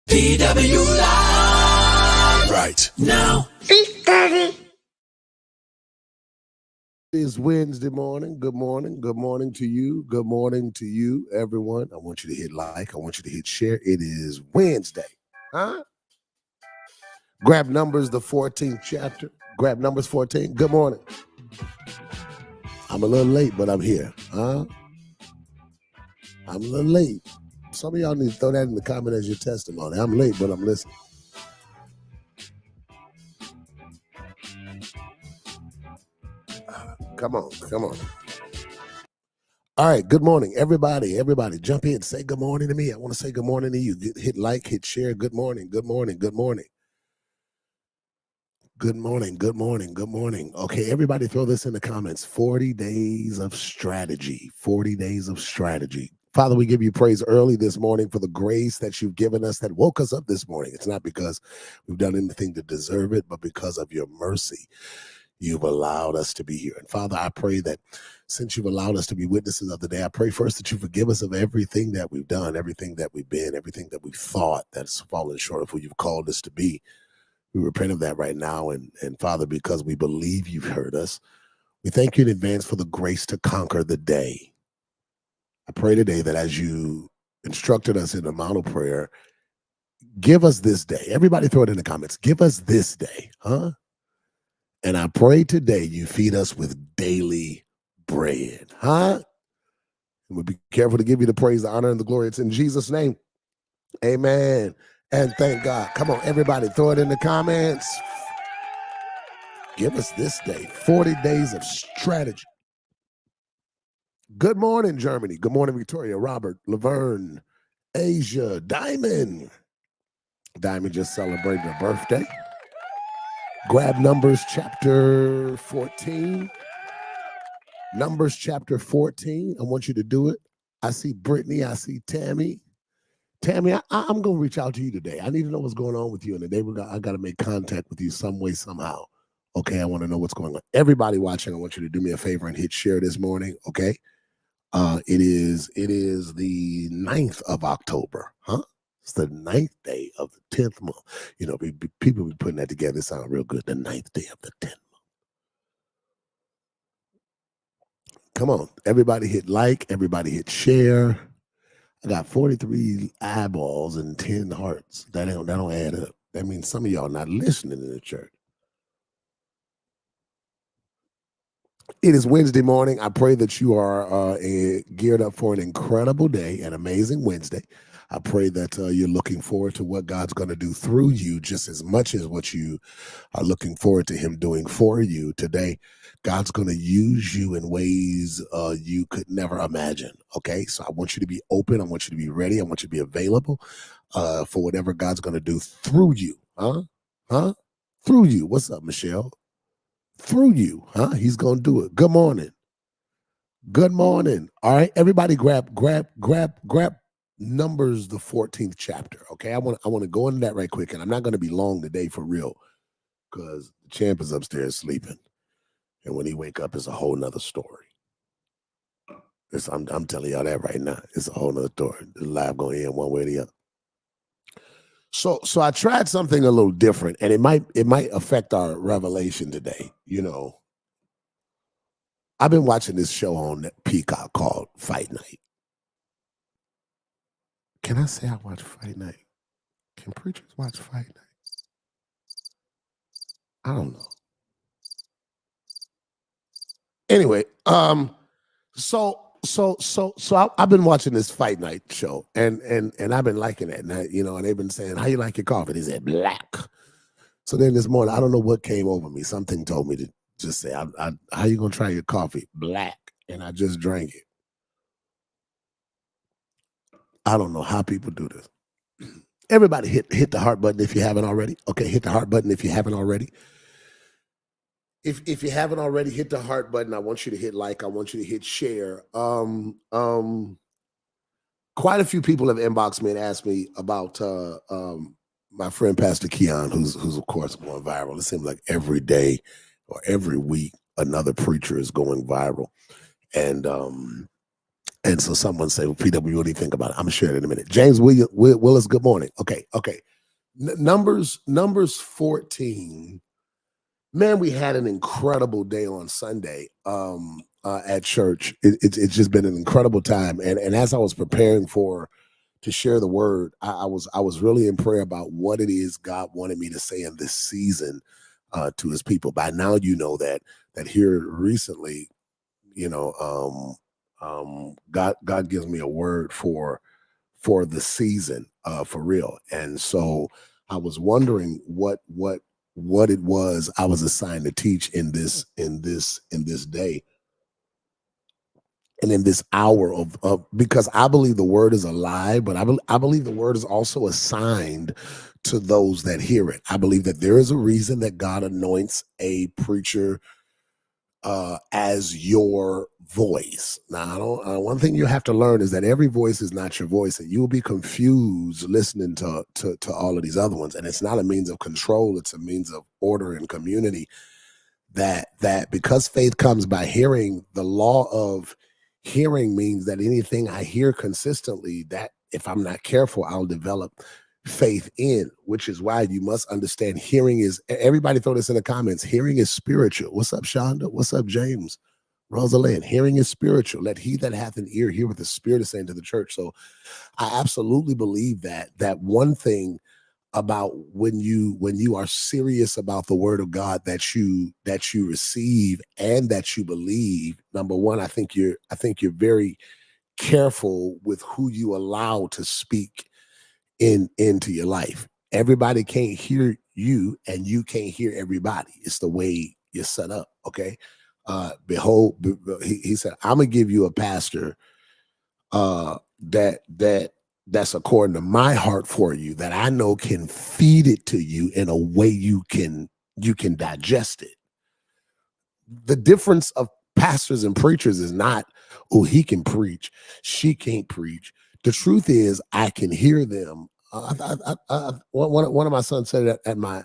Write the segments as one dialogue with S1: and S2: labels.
S1: PW Live right now.
S2: Big Daddy.
S3: It is Wednesday morning. Good morning. Good morning to you. Good morning to you, everyone. I want you to hit like. I want you to hit share. It is Wednesday. Huh? Grab Numbers, the 14th chapter. Grab Numbers 14. Good morning. I'm a little late, but I'm here. Huh? I'm a little late. Some of y'all need to throw that in the comment as your testimony. I'm late, but I'm listening. Come on. All right, good morning, everybody. Everybody, jump in. Say good morning to me. I want to say good morning to you. Hit like, hit share. Good morning, good morning, good morning. Good morning, good morning, good morning. Okay, everybody throw this in the comments. 40 days of strategy. 40 days of strategy. Father, we give you praise early this morning for the grace that you've given us that woke us up this morning. It's not because we've done anything to deserve it, but because of your mercy. You've allowed us to be here. And Father, I pray that since you've allowed us to be witnesses of the day, I pray first that you forgive us of everything that we've done, everything that we've been, everything that we've thought that's fallen short of who you've called us to be. We repent of that right now. And Father, because we believe you've heard us, we thank you in advance for the grace to conquer the day. I pray today that as you instructed us in the model prayer, give us this day. Everybody throw it in the comments. Give us this day, huh? And I pray today you feed us with daily bread, huh? And we'll be careful to give you the praise, the honor, and the glory. It's in Jesus' name. Amen. And thank God. Come on, everybody, throw it in the comments. Give us this day, 40 days of strategy. Good morning, Germany. Good morning, Victoria, Robert, Laverne, Asia, Diamond. Diamond just celebrated her birthday. Grab Numbers chapter 14. Numbers chapter 14. I want you to do it. I see Brittany. I see Tammy. Tammy, I'm going to reach out to you today. I need to know what's going on with you. And today I got to make contact with you some way, somehow. Okay, I want to know what's going on. Everybody watching, I want you to do me a favor and hit share this morning, okay? It is the 9th of October, huh? It's the 9th day of the 10th month. You know, people be putting that together. It sounds real good. The 9th day of the 10th month. Come on, everybody hit like, everybody hit share. I got 43 eyeballs and 10 hearts. That don't add up. That means some of y'all not listening in the church. It is Wednesday morning. I pray that you are geared up for an incredible day, an amazing Wednesday. I pray that you're looking forward to what God's going to do through you just as much as what you are looking forward to him doing for you today. God's going to use you in ways you could never imagine, okay? So I want you to be open. I want you to be ready. I want you to be available for whatever God's going to do through you, huh? Through you. What's up, Michelle? Through you, huh? He's going to do it. Good morning. Good morning. All right, everybody grab Numbers, the 14th chapter, okay? I want to go into that right quick, and I'm not going to be long today for real because the champ is upstairs sleeping, and when he wake up, it's a whole nother story. I'm telling y'all that right now. It's a whole nother story. The live going in one way or the other. So I tried something a little different, and it might affect our revelation today. You know, I've been watching this show on Peacock called Fight Night. Can I say I watch Fight Night? Can preachers watch Fight Night? I don't know. Anyway, so I've been watching this Fight Night show, and I've been liking it. And and they've been saying, "How you like your coffee?" They said black. So then this morning, I don't know what came over me. Something told me to just say, "How you gonna try your coffee black?" And I just drank it. I don't know how people do this. Everybody hit the heart button if you haven't already. Okay, hit the heart button if you haven't already. If you haven't already, hit the heart button. I want you to hit like. I want you to hit share. Quite a few people have inboxed me and asked me about my friend Pastor Keon, who's of course going viral. It seems like every day or every week another preacher is going viral, and And so someone say, well, PW, what do you think about it? I'm gonna share it in a minute. James Willis, good morning. Okay. Numbers 14. Man, we had an incredible day on Sunday at church. It's just been an incredible time. And as I was preparing to share the word, I was really in prayer about what it is God wanted me to say in this season to his people. By now, you know that here recently, God gives me a word for the season for real. And so I was wondering what it was I was assigned to teach in this day and in this hour of because I believe the word is alive, but I believe the word is also assigned to those that hear it. I believe that there is a reason that God anoints a preacher as your voice. Now, one thing you have to learn is that every voice is not your voice, and you'll be confused listening to all of these other ones. And it's not a means of control; it's a means of order and community. That because faith comes by hearing, the law of hearing means that anything I hear consistently, that if I'm not careful, I'll develop faith in, which is why you must understand hearing is, everybody throw this in the comments, hearing is spiritual. What's up, Shonda? What's up, James? Rosalind, hearing is spiritual. Let he that hath an ear hear what the Spirit is saying to the church. So I absolutely believe that one thing about when you are serious about the word of God that you receive and that you believe, number one, I think you're very careful with who you allow to speak into your life. Everybody can't hear you, and you can't hear everybody. It's the way you're set up. Okay. Behold, he said, I'm gonna give you a pastor that's according to my heart for you, that I know can feed it to you in a way you can digest it. The difference of pastors and preachers is not, oh, he can preach, she can't preach. The truth is, I can hear them. One of my sons said that at my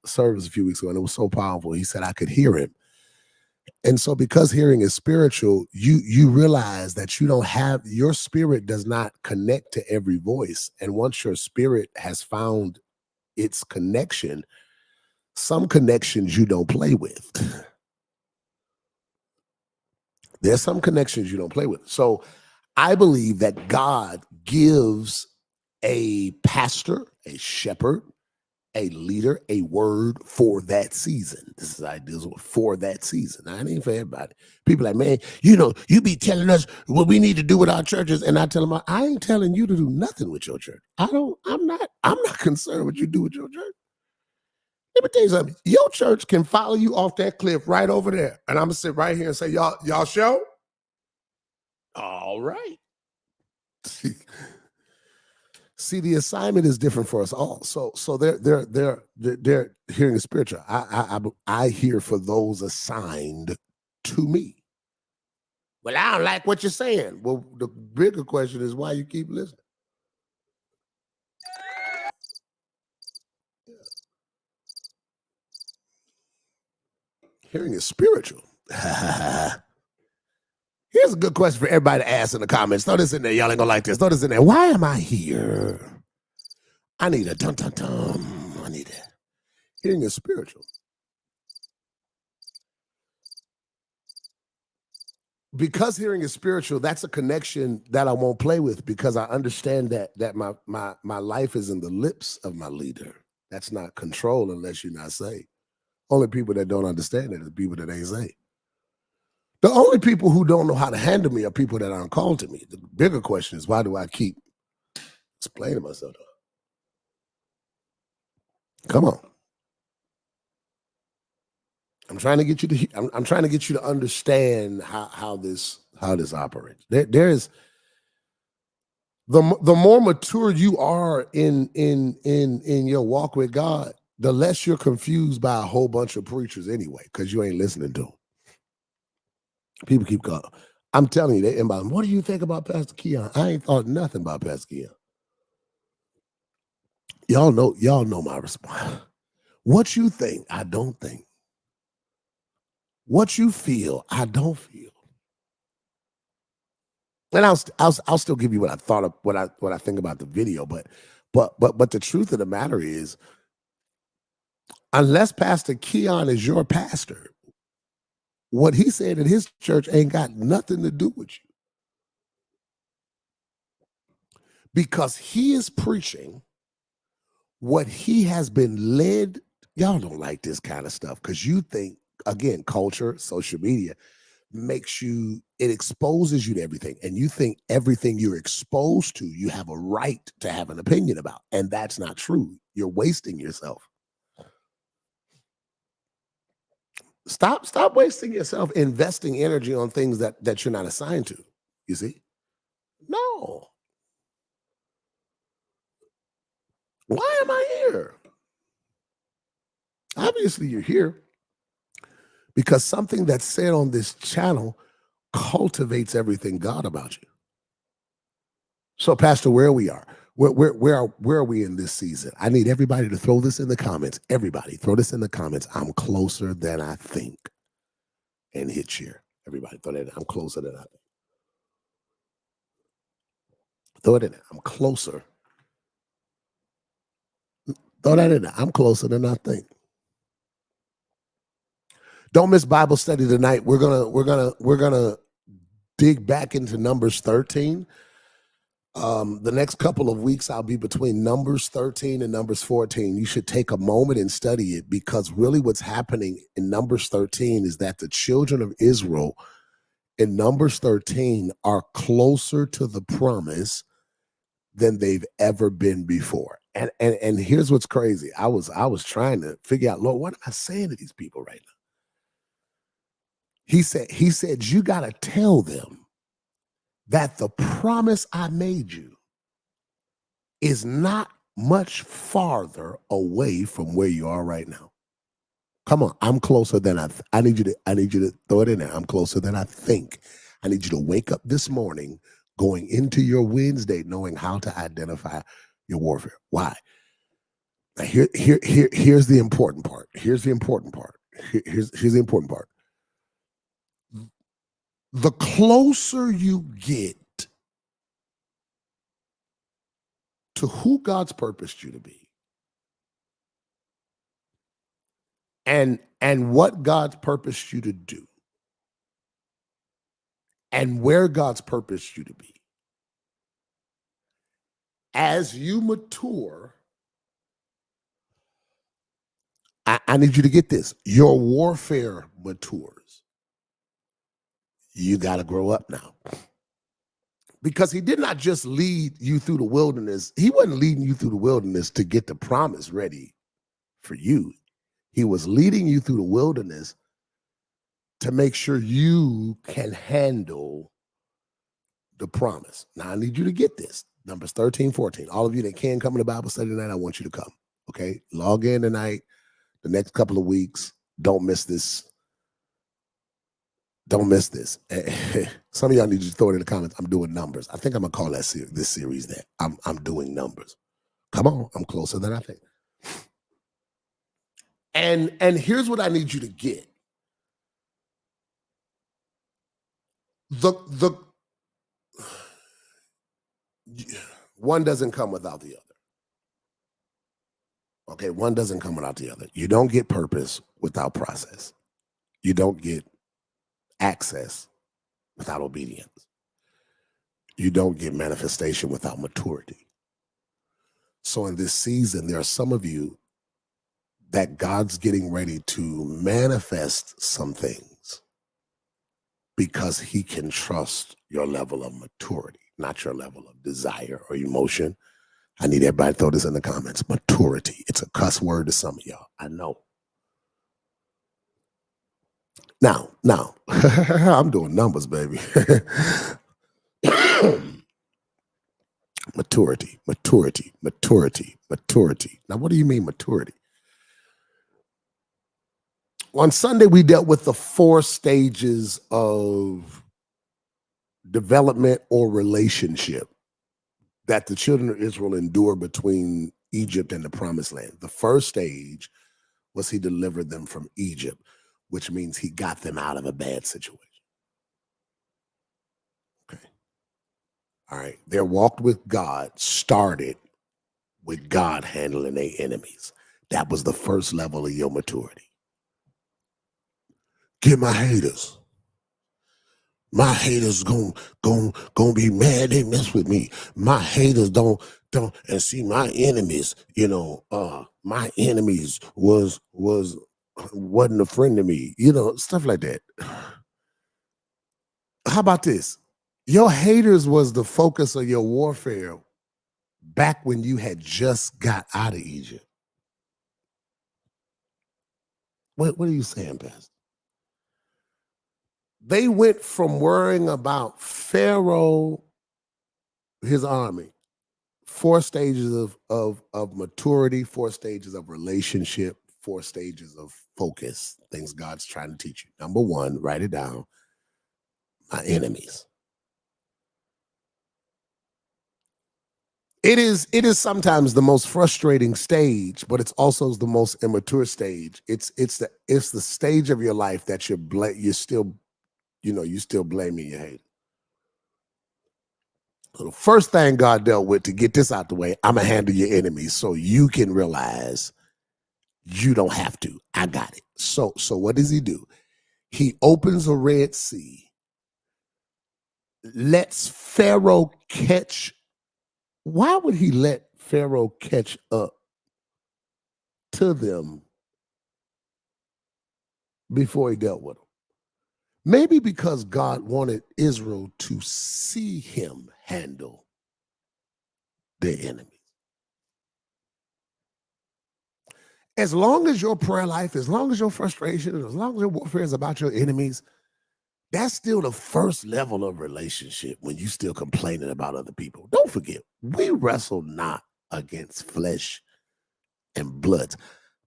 S3: service a few weeks ago, and it was so powerful. He said I could hear him. And so because hearing is spiritual, you realize that you don't have, your spirit does not connect to every voice. And once your spirit has found its connection, some connections you don't play with. There's some connections you don't play with. So I believe that God gives a pastor, a shepherd, a leader, a word for that season. This is ideas for that season. Now, it ain't for everybody. People like, man, you be telling us what we need to do with our churches, and I tell them, I ain't telling you to do nothing with your church. I'm not concerned what you do with your church. Let me tell you something. Your church can follow you off that cliff right over there, and I'm gonna sit right here and say, y'all show? All right. See, the assignment is different for us all. So they're hearing the spiritual. I hear for those assigned to me. Well, I don't like what you're saying. Well, the bigger question is why you keep listening. Hearing is spiritual. Here's a good question for everybody to ask in the comments. Throw this in there. Y'all ain't gonna like this. Throw this in there. Why am I here? I need a dun dun dun. I need it. Hearing is spiritual. Because hearing is spiritual, that's a connection that I won't play with, because I understand that my life is in the lips of my leader. That's not control unless you're not saved. Only people that don't understand it are people that ain't saved. The only people who don't know how to handle me are people that aren't called to me. The bigger question is, why do I keep explaining myself? Come on. I'm trying to get you to. I'm trying to get you to understand how this operates. There is the more mature you are in your walk with God, the less you're confused by a whole bunch of preachers anyway, because you ain't listening to them. People keep calling. I'm telling you, they inbound. What do you think about Pastor Keon? I ain't thought nothing about Pastor Keon. Y'all know my response. What you think, I don't think. What you feel, I don't feel. And I'll still give you what I thought of, what I think about the video, but the truth of the matter is, unless Pastor Keon is your pastor, what he said in his church ain't got nothing to do with you, because he is preaching what he has been led. Y'all don't like this kind of stuff because you think, again, culture, social media it exposes you to everything, and you think everything you're exposed to, you have a right to have an opinion about, and that's not true. You're wasting yourself. Stop wasting yourself investing energy on things that you're not assigned to. You see? No. Why am I here? Obviously, you're here because something that's said on this channel cultivates everything God about you. So, Pastor, where we are, where are we in this season? I need everybody to throw this in the comments. Everybody, throw this in the comments. I'm closer than I think. And hit share. Everybody, throw that in. I'm closer than I think. Throw it in there. I'm closer. Throw that in there. I'm closer than I think. Don't miss Bible study tonight. We're gonna dig back into Numbers 13. The next couple of weeks, I'll be between Numbers 13 and Numbers 14. You should take a moment and study it, because really what's happening in Numbers 13 is that the children of Israel in Numbers 13 are closer to the promise than they've ever been before. And here's what's crazy. I was trying to figure out, Lord, what am I saying to these people right now? He said, you got to tell them that the promise I made you is not much farther away from where you are right now. Come on, I'm closer than I need you to throw it in there. I'm closer than I think. I need you to wake up this morning going into your Wednesday knowing how to identify your warfare. Why? Now here's the important part. Here's the important part. Here's the important part. The closer you get to who God's purposed you to be, and what God's purposed you to do, and where God's purposed you to be, as you mature, I need you to get this. Your warfare matures. You got to grow up now. Because he did not just lead you through the wilderness. He wasn't leading you through the wilderness to get the promise ready for you. He was leading you through the wilderness to make sure you can handle the promise. Now, I need you to get this. Numbers 13, 14. All of you that can come to Bible study tonight, I want you to come. Okay? Log in tonight, the next couple of weeks. Don't miss this. Don't miss this. Some of y'all need to throw it in the comments. I'm doing numbers. I think I'm gonna call this series that I'm doing numbers. Come on, I'm closer than I think. And here's what I need you to get. The one doesn't come without the other. Okay, one doesn't come without the other. You don't get purpose without process. You don't get access without obedience. You don't get manifestation without maturity. So in this season, there are some of you that God's getting ready to manifest some things because he can trust your level of maturity, not your level of desire or emotion. I need everybody to throw this in the comments. Maturity. It's a cuss word to some of y'all. I know. Now, I'm doing numbers, baby. Maturity. Now, what do you mean maturity? On Sunday, we dealt with the 4 stages of development or relationship that the children of Israel endure between Egypt and the promised land. The first stage was he delivered them from Egypt, which means he got them out of a bad situation. Okay. All right. Their walk with God started with God handling their enemies. That was the first level of your maturity. Get my haters. My haters gonna be mad they mess with me. My haters don't and see my enemies, my enemies wasn't a friend to me, stuff like that. How about this? Your haters was the focus of your warfare back when you had just got out of Egypt. What are you saying, Pastor? They went from worrying about Pharaoh, his army, 4 stages of maturity, 4 stages of relationship, 4 stages of focus, things God's trying to teach you. Number 1, write it down. My enemies. It is sometimes the most frustrating stage, but it's also the most immature stage. It's the stage of your life that you're still blaming your haters. So the first thing God dealt with to get this out the way, I'm gonna handle your enemies so you can realize you don't have to. I got it. So what does he do? He opens a Red Sea, lets Pharaoh catch. Why would he let Pharaoh catch up to them before he dealt with them? Maybe because God wanted Israel to see him handle their enemies. As long as your prayer life, as long as your frustration, as long as your warfare is about your enemies, that's still the first level of relationship when you still complaining about other people. Don't forget, we wrestle not against flesh and blood.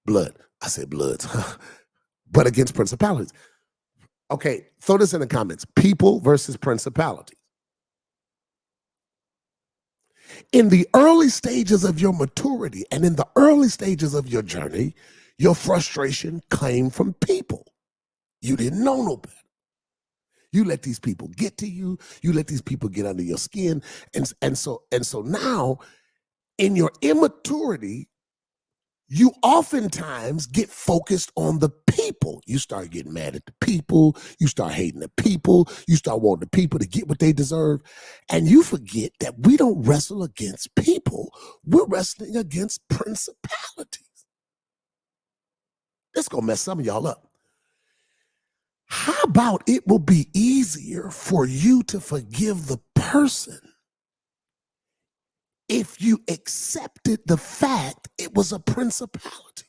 S3: I said bloods, but against principalities. Okay, throw this in the comments. People versus principalities. In the early stages of your maturity and in the early stages of your journey, your frustration came from people. You didn't know no better. You let these people get to you. You let these people get under your skin. And so now in your immaturity, you oftentimes get focused on the people. You start getting mad at the people. You start hating the people. You start wanting the people to get what they deserve. And you forget that we don't wrestle against people. We're wrestling against principalities. It's going to mess some of y'all up. How about it will be easier for you to forgive the person if you accepted the fact it was a principality?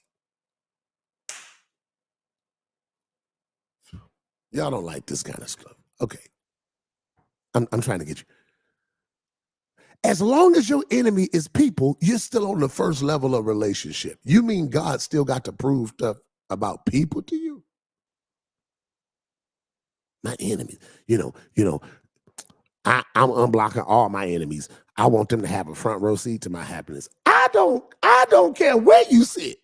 S3: Y'all don't like this kind of stuff. Okay. I'm trying to get you. As long as your enemy is people, you're still on the first level of relationship. You mean God still got to prove stuff about people to you? My enemies. I'm unblocking all my enemies. I want them to have a front row seat to my happiness. I don't care where you sit.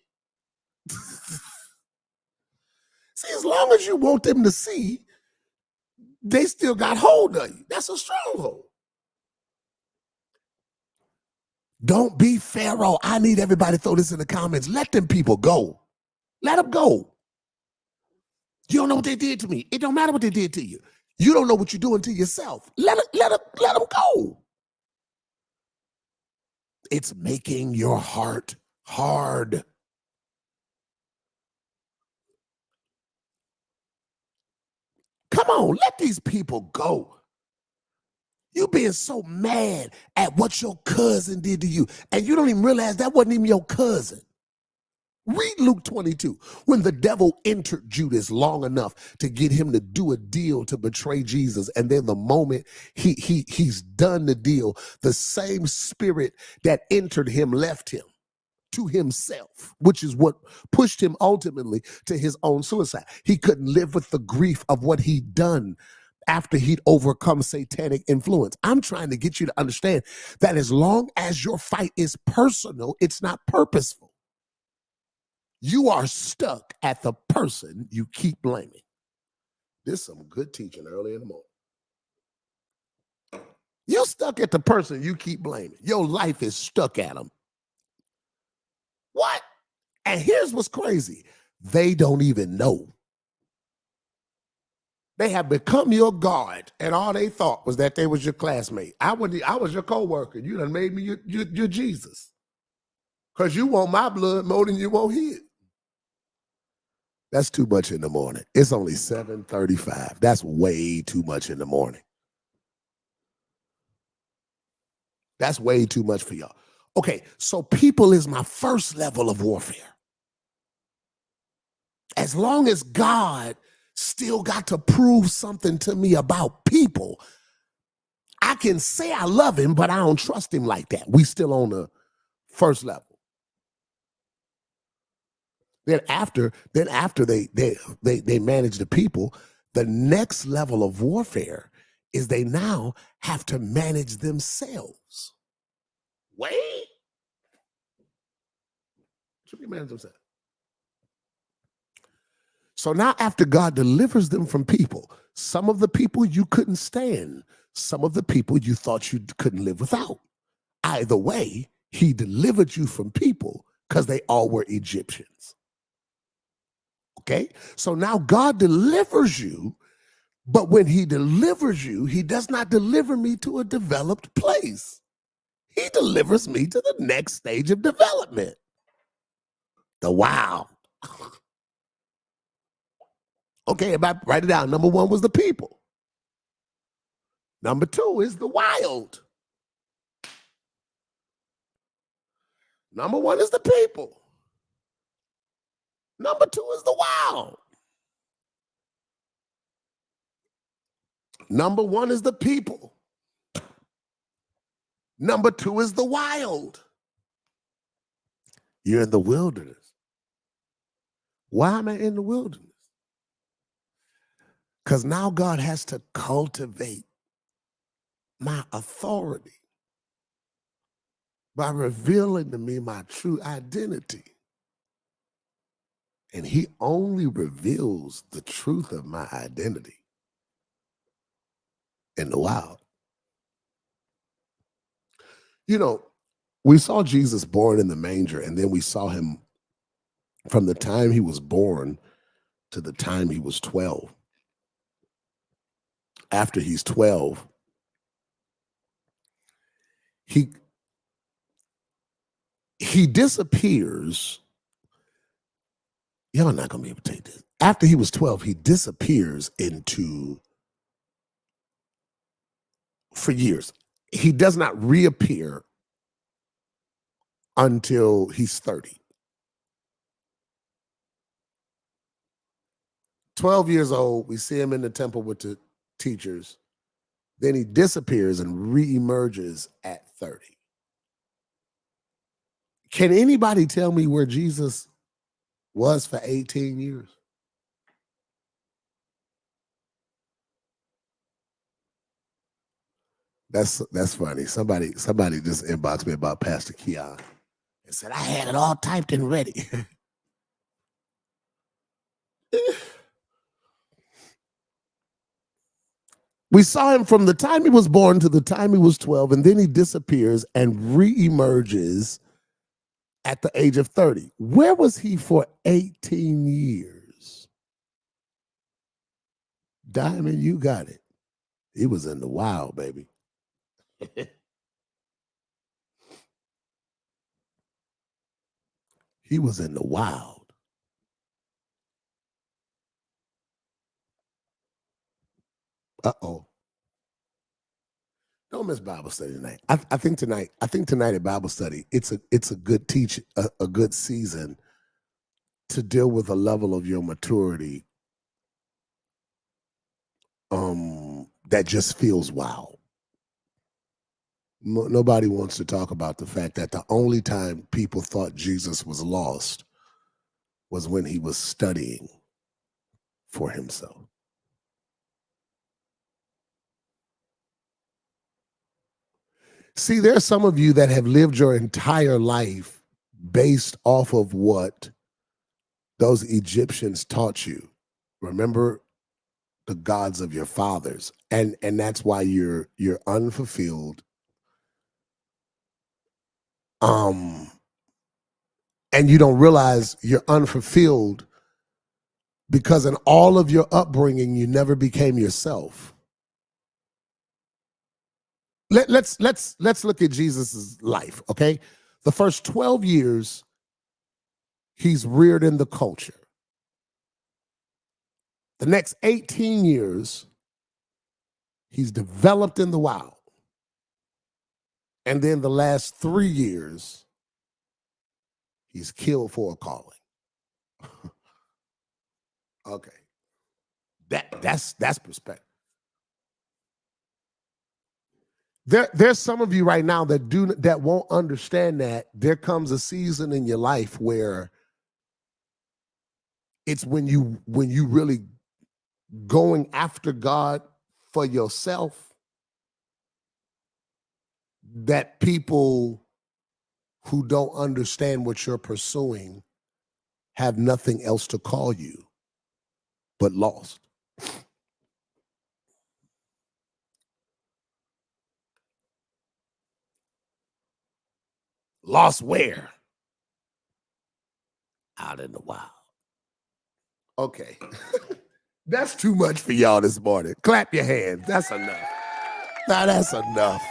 S3: See, as long as you want them to see, they still got hold of you. That's a stronghold. Don't be Pharaoh. I need everybody to throw this in the comments. Let them people go. Let them go. You don't know what they did to me. It don't matter what they did to you. You don't know what you're doing to yourself. Let them go. It's making your heart hard. Come on, let these people go. You being so mad at what your cousin did to you, and you don't even realize that wasn't even your cousin. Read Luke 22. When the devil entered Judas long enough to get him to do a deal to betray Jesus, and then the moment he's done the deal, the same spirit that entered him left him to himself, which is what pushed him ultimately to his own suicide. He couldn't live with the grief of what he'd done after he'd overcome satanic influence. I'm trying to get you to understand that as long as your fight is personal, it's not purposeful. You are stuck at the person you keep blaming. This is some good teaching early in the morning. You're stuck at the person you keep blaming. Your life is stuck at them. What? And here's what's crazy. They don't even know. They have become your guard, and all they thought was that they was your classmate. I was your co-worker. You done made me your Jesus. Because you want my blood more than you want his. That's too much in the morning. It's only 7:35. That's way too much in the morning. That's way too much for y'all. Okay, so people is my first level of warfare. As long as God still got to prove something to me about people, I can say I love him, but I don't trust him like that. We still on the first level. Then after they manage the people, the next level of warfare is they now have to manage themselves. Wait. Should be manage themselves. So now after God delivers them from people, some of the people you couldn't stand, some of the people you thought you couldn't live without. Either way, he delivered you from people because they all were Egyptians. Okay? So now God delivers you, but when he delivers you, he does not deliver me to a developed place. He delivers me to the next stage of development. The wow. Okay, write it down. Number one was the people. Number two is the wild. Number one is the people. Number two is the wild. Number one is the people. Number two is the wild. You're in the wilderness. Why am I in the wilderness? Because now God has to cultivate my authority by revealing to me my true identity. And he only reveals the truth of my identity in the wild. You know, we saw Jesus born in the manger, and then we saw him from the time he was born to the time he was 12. After he's 12, he disappears. Y'all not gonna be able to take this. After he was 12, he disappears for years. He does not reappear until he's 30. 12 years old, we see him in the temple with the teachers. Then he disappears and reemerges at 30. Can anybody tell me where Jesus was for 18 years? That's funny. Somebody just inboxed me about Pastor Keon and said, I had it all typed and ready. We saw him from the time he was born to the time he was 12, and then he disappears and reemerges at the age of 30. Where was he for 18 years? Diamond, you got it. He was in the wild, baby. He was in the wild. Uh-oh. Don't miss Bible study tonight. I think tonight at Bible study, it's a good a good season to deal with a level of your maturity that just feels wow. Nobody wants to talk about the fact that the only time people thought Jesus was lost was when he was studying for himself. See, there are some of you that have lived your entire life based off of what those Egyptians taught you. Remember the gods of your fathers, and that's why you're unfulfilled. And you don't realize you're unfulfilled because in all of your upbringing, you never became yourself. Let's look at Jesus's life, okay? The first 12 years, he's reared in the culture. The next 18 years, he's developed in the wild. And then the last 3 years, he's killed for a calling. Okay. That's perspective. There's some of you right now that won't understand that there comes a season in your life where it's when you really going after God for yourself, that people who don't understand what you're pursuing have nothing else to call you but lost. Lost where? Out in the wild. Okay. That's too much for y'all this morning. Clap your hands. That's enough. Now that's enough.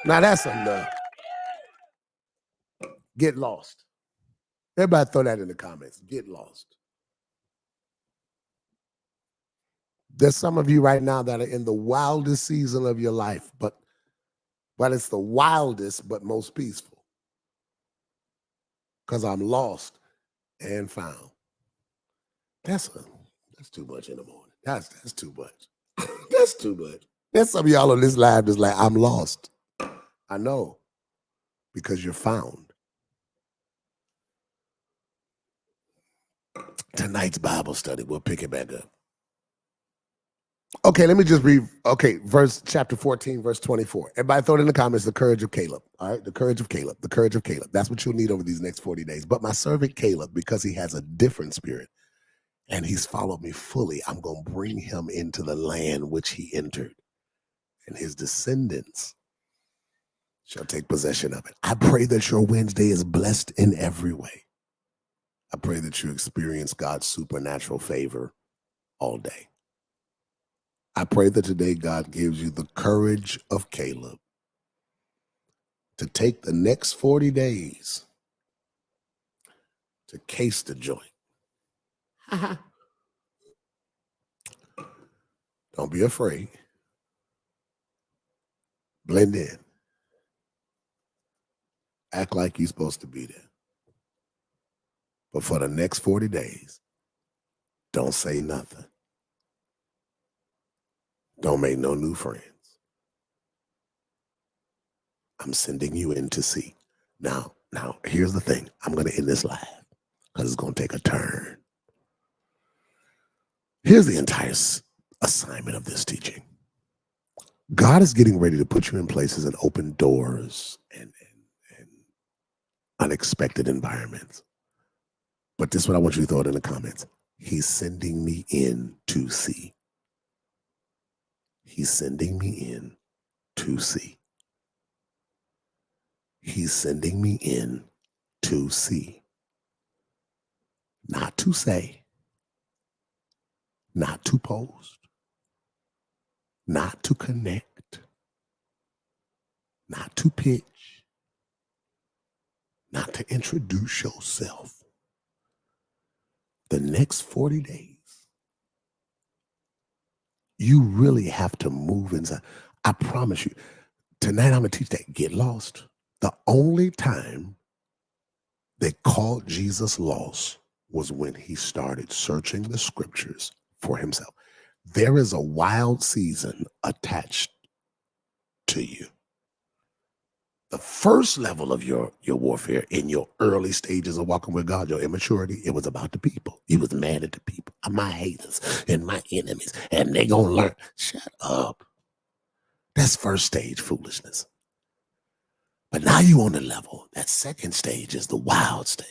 S3: Now that's enough. Get lost. Everybody throw that in the comments. Get lost. There's some of you right now that are in the wildest season of your life, but it's the wildest but most peaceful. Because I'm lost and found. That's too much in the morning. That's too much. That's too much. There's some of y'all on this live that's like, I'm lost. I know. Because you're found. Tonight's Bible study, we'll pick it back up. Okay, let me just read. Okay, chapter 14, verse 24. Everybody throw it in the comments, the courage of Caleb. All right, the courage of Caleb, the courage of Caleb. That's what you'll need over these next 40 days. But my servant Caleb, because he has a different spirit and he's followed me fully, I'm going to bring him into the land which he entered, and his descendants shall take possession of it. I pray that your Wednesday is blessed in every way. I pray that you experience God's supernatural favor all day. I pray that today God gives you the courage of Caleb to take the next 40 days to case the joint. Don't be afraid. Blend in. Act like you're supposed to be there. But for the next 40 days, don't say nothing. Don't make no new friends. I'm sending you in to see. Now, here's the thing. I'm going to end this live because it's going to take a turn. Here's the entire assignment of this teaching. God is getting ready to put you in places and open doors and unexpected environments. But this is what I want you to throw it in the comments. He's sending me in to see. He's sending me in to see. He's sending me in to see. Not to say. Not to post. Not to connect. Not to pitch. Not to introduce yourself. The next 40 days, you really have to move inside. I promise you, tonight I'm going to teach that. Get lost. The only time they called Jesus lost was when he started searching the scriptures for himself. There is a wild season attached to you. The first level of your warfare in your early stages of walking with God, your immaturity, it was about the people. You was mad at the people, my haters and my enemies, and they gonna learn. Shut up. That's first stage foolishness. But now you on the level. That second stage is the wild stage.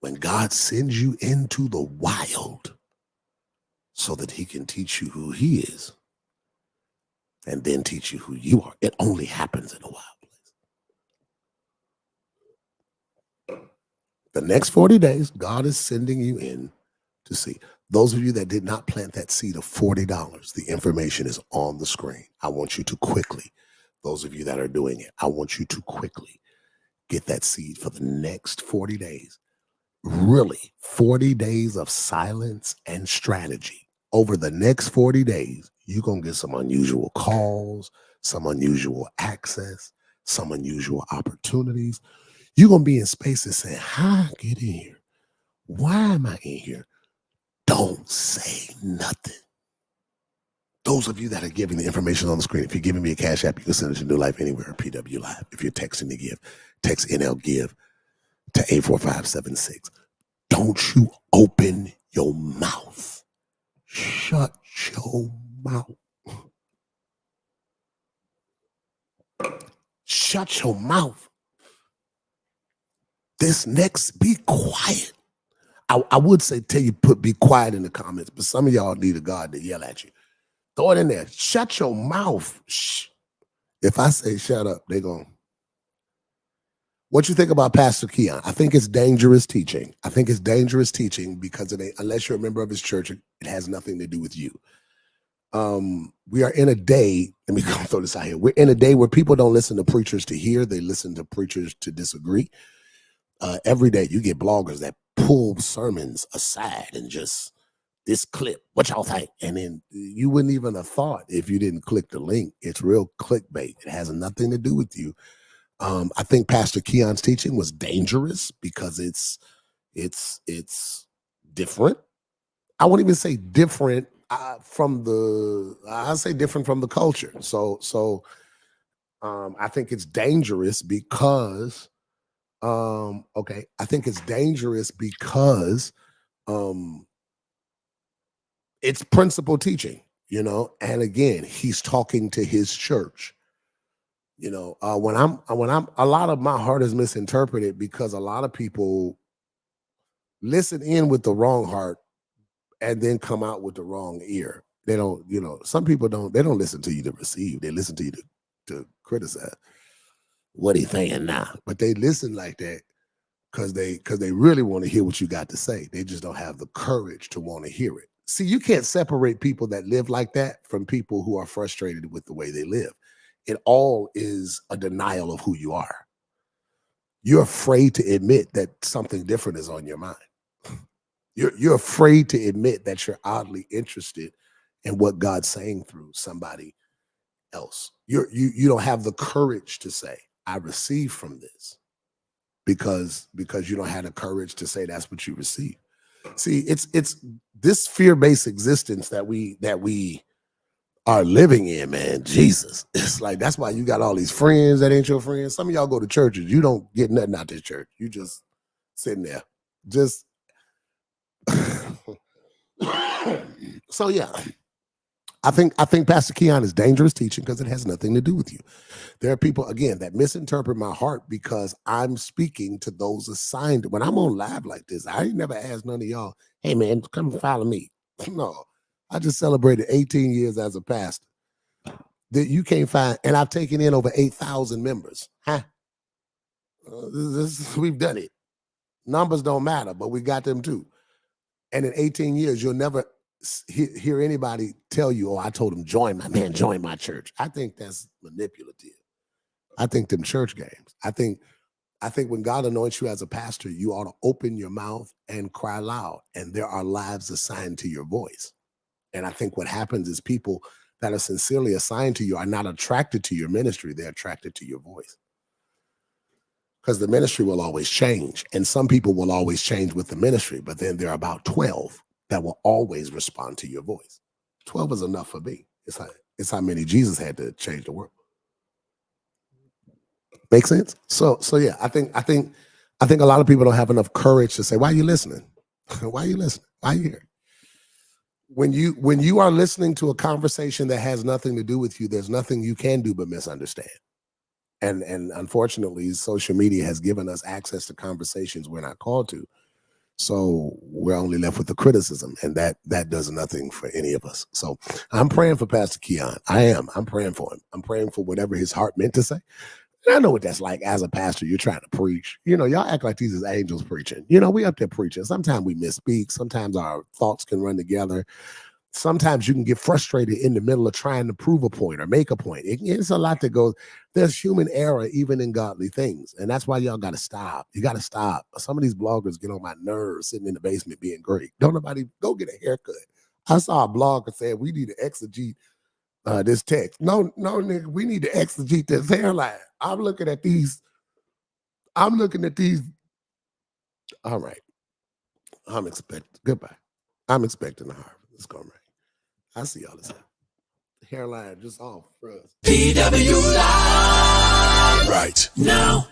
S3: when God sends you into the wild so that he can teach you who he is and then teach you who you are, it only happens in a wild place. The next 40 days, God is sending you in to see. Those of you that did not plant that seed of $40, the information is on the screen. I want you to quickly, those of you that are doing it, I want you to quickly get that seed for the next 40 days. Really, 40 days of silence and strategy. Over the next 40 days, you're going to get some unusual calls, some unusual access, some unusual opportunities. You're going to be in spaces saying, how I get in here? Why am I in here? Don't say nothing. Those of you that are giving the information on the screen, if you're giving me a Cash App, you can send it to New Life Anywhere or PW Live. If you're texting to give, text NL Give to 84576. Don't you open your mouth. Shut your mouth. Shut your mouth. This next, be quiet. I would say tell you be quiet in the comments, but some of y'all need a God to yell at you. Throw it in there. Shut your mouth. Shh. If I say shut up, they're going. What you think about Pastor Keon? I think it's dangerous teaching. I think it's dangerous teaching because unless you're a member of his church, it has nothing to do with you. We are in a day, let me throw this out here. We're in a day where people don't listen to preachers to hear, they listen to preachers to disagree. Every day you get bloggers that pull sermons aside and just this clip, what y'all think? And then you wouldn't even have thought if you didn't click the link. It's real clickbait. It has nothing to do with you. I think Pastor Keon's teaching was dangerous because it's different. I won't even say different I say different from the culture. So I think it's dangerous because I think it's dangerous because it's principle teaching, and again, he's talking to his church. When I'm a lot of my heart is misinterpreted because a lot of people listen in with the wrong heart and then come out with the wrong ear. They don't, some people they don't listen to you to receive. They listen to you to criticize. What he saying now? But they listen like that because they really want to hear what you got to say. They just don't have the courage to want to hear it. See, you can't separate people that live like that from people who are frustrated with the way they live. It all is a denial of who you are. You're afraid to admit that something different is on your mind. You're afraid to admit that you're oddly interested in what God's saying through somebody else. You don't have the courage to say, I receive from this, because you don't have the courage to say that's what you receive. See, it's this fear-based existence that we are living in, man. Jesus. It's like that's why you got all these friends that ain't your friends. Some of y'all go to churches, you don't get nothing out this church. You just sitting there. Just so yeah. I think Pastor Keon is dangerous teaching because it has nothing to do with you. There are people, again, that misinterpret my heart because I'm speaking to those assigned. When I'm on live like this, I ain't never asked none of y'all, hey, man, come follow me. No, I just celebrated 18 years as a pastor. That you can't find, and I've taken in over 8,000 members. Huh? We've done it. Numbers don't matter, but we got them too. And in 18 years, you'll never hear anybody tell you, oh, I told him, join my church. I think that's manipulative. I think them church games. I think when God anoints you as a pastor, you ought to open your mouth and cry loud. And there are lives assigned to your voice. And I think what happens is people that are sincerely assigned to you are not attracted to your ministry. They're attracted to your voice. Because the ministry will always change. And some people will always change with the ministry. But then there are about 12 that will always respond to your voice. 12 is enough for me. It's how many Jesus had to change the world. Make sense? So yeah, I think a lot of people don't have enough courage to say, why are you listening? Why are you listening? Why are you here? When you are listening to a conversation that has nothing to do with you, there's nothing you can do but misunderstand. And unfortunately, social media has given us access to conversations we're not called to. So we're only left with the criticism, and that does nothing for any of us. So I'm praying for Pastor Keon. I'm praying for him. I'm praying for whatever his heart meant to say. And I know what that's like as a pastor. You're trying to preach. Y'all act like these is angels preaching. We up there preaching. Sometimes we misspeak. Sometimes our thoughts can run together. Sometimes you can get frustrated in the middle of trying to prove a point or make a point. It's a lot that goes. There's human error even in godly things. And that's why y'all got to stop. You got to stop. Some of these bloggers get on my nerves sitting in the basement being great. Don't nobody go get a haircut. I saw a blogger saying we need to exegete this text. No, nigga, we need to exegete this hairline. I'm looking at these. All right. Goodbye. I'm expecting the harvest. It's going right. I see y'all this hairline just off for us.
S1: PW Live right now.